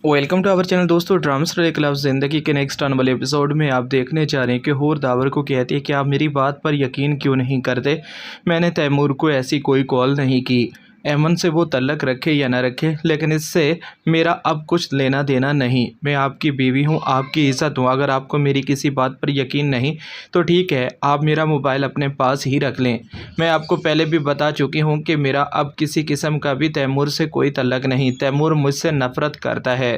Welcome to our channel दोस्तों। Drama serial club ज़िंदगी के नेक्स्ट आने वाले एपिसोड में आप देखने जा रहे हैं कि हूर दावर को कहती है कि आप मेरी बात पर यकीन क्यों नहीं करते। मैंने तैमूर को ऐसी कोई कॉल नहीं की। ऐमन से वो तल्लक रखे या ना रखे, लेकिन इससे मेरा अब कुछ लेना देना नहीं। मैं आपकी बीवी हूँ, आपकी इज़्ज़त हूँ। अगर आपको मेरी किसी बात पर यकीन नहीं तो ठीक है, आप मेरा मोबाइल अपने पास ही रख लें। मैं आपको पहले भी बता चुकी हूँ कि मेरा अब किसी किस्म का भी तैमूर से कोई तल्लक नहीं। तैमूर मुझसे नफ़रत करता है।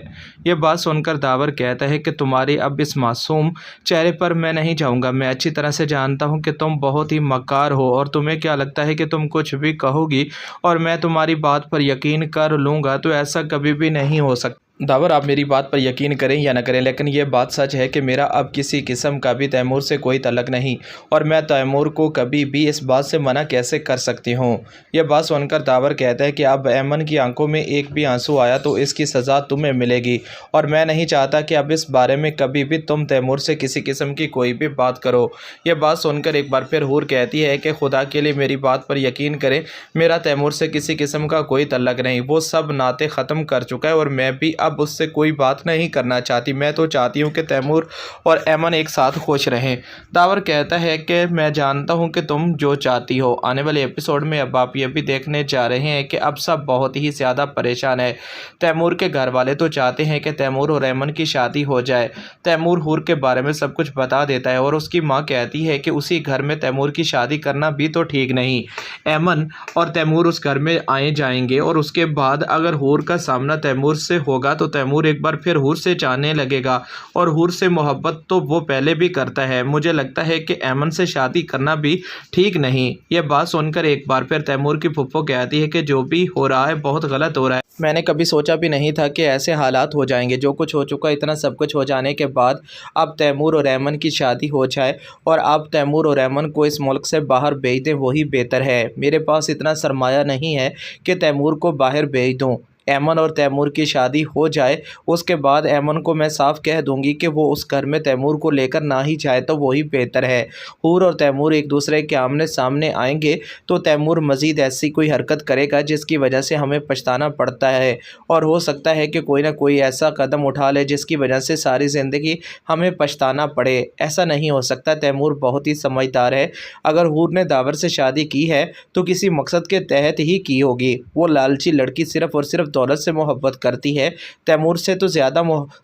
ये बात सुनकर दावर कहता है कि तुम्हारे अब इस मासूम चेहरे पर मैं नहीं जाऊँगा। मैं अच्छी तरह से जानता हूँ कि तुम बहुत ही मक्कार हो और तुम्हें क्या लगता है कि तुम कुछ भी कहोगी और मैं तुम्हारी बात पर यकीन कर लूँगा, तो ऐसा कभी भी नहीं हो सकता। दावर, आप मेरी बात पर यकीन करें या न करें, लेकिन यह बात सच है कि मेरा अब किसी किस्म का भी तैमूर से कोई तल्लक नहीं और मैं तैमूर को कभी भी इस बात से मना कैसे कर सकती हूँ। यह बात सुनकर दावर कहता है कि अब ऐमन की आंखों में एक भी आंसू आया तो इसकी सज़ा तुम्हें मिलेगी और मैं नहीं चाहता कि अब इस बारे में कभी भी तुम तैमूर से किसी किस्म की कोई भी बात करो। यह बात सुनकर एक बार फिर हूर कहती है कि खुदा के लिए मेरी बात पर यकीन करें, मेरा तैमूर से किसी किस्म का कोई तल्लक नहीं। वो सब नाते ख़त्म कर चुका है और मैं भी अब उससे कोई बात नहीं करना चाहती। मैं तो चाहती हूँ कि तैमूर और ऐमन एक साथ खुश रहें। दावर कहता है कि मैं जानता हूँ कि तुम जो चाहती हो। आने वाले एपिसोड में अब आप ये भी देखने जा रहे हैं कि अब सब बहुत ही ज़्यादा परेशान है। तैमूर के घर वाले तो चाहते हैं कि तैमूर और ऐमन की शादी हो जाए। तैमूर हूर के बारे में सब कुछ बता देता है और उसकी माँ कहती है कि उसी घर में तैमूर की शादी करना भी तो ठीक नहीं। ऐमन और तैमूर उस घर में आए जाएंगे और उसके बाद अगर हूर का सामना तैमूर से होगा तो तैमूर एक बार फिर हूर से चाहने लगेगा और हूर से मोहब्बत तो वो पहले भी करता है। मुझे लगता है कि ऐमन से शादी करना भी ठीक नहीं। यह बात सुनकर एक बार फिर तैमूर की फुफ्फो कहती है कि जो भी हो रहा है बहुत गलत हो रहा है। मैंने कभी सोचा भी नहीं था कि ऐसे हालात हो जाएंगे। जो कुछ हो चुका, इतना सब कुछ हो जाने के बाद अब तैमूर और ऐमन की शादी हो जाए और अब तैमूर और ऐमन को इस मुल्क से बाहर भेज दें, वही बेहतर है। मेरे पास इतना सरमाया नहीं है कि तैमूर को बाहर भेज दूँ। ऐमन और तैमूर की शादी हो जाए, उसके बाद ऐमन को मैं साफ कह दूंगी कि वो उस घर में तैमूर को लेकर ना ही जाए तो वही बेहतर है। हूर और तैमूर एक दूसरे के आमने सामने आएंगे तो तैमूर मज़ीद ऐसी कोई हरकत करेगा जिसकी वजह से हमें पछताना पड़ता है और हो सकता है कि कोई ना कोई ऐसा कदम उठा ले जिसकी वजह से सारी ज़िंदगी हमें पछताना पड़े। ऐसा नहीं हो सकता। तैमूर बहुत ही समझदार है। अगर हूर ने दावर से शादी की है तो किसी मकसद के तहत ही की होगी। वो लालची लड़की सिर्फ़ और सिर्फ दौलत से मोहब्बत करती है। तैमूर से तो ज़्यादा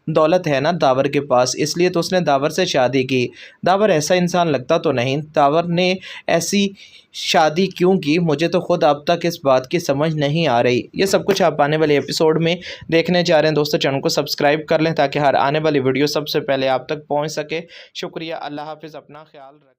दौलत है ना दावर के पास, इसलिए तो उसने दावर से शादी की। दावर ऐसा इंसान लगता तो नहीं। दावर ने ऐसी शादी क्यों की, मुझे तो खुद अब तक इस बात की समझ नहीं आ रही। ये सब कुछ आप आने वाले एपिसोड में देखने जा रहे हैं। दोस्तों, चैनल को सब्सक्राइब कर लें ताकि हर आने वाली वीडियो सबसे पहले आप तक पहुंच सके। शुक्रिया। अल्लाह हाफिज़। अपना ख्याल रखें।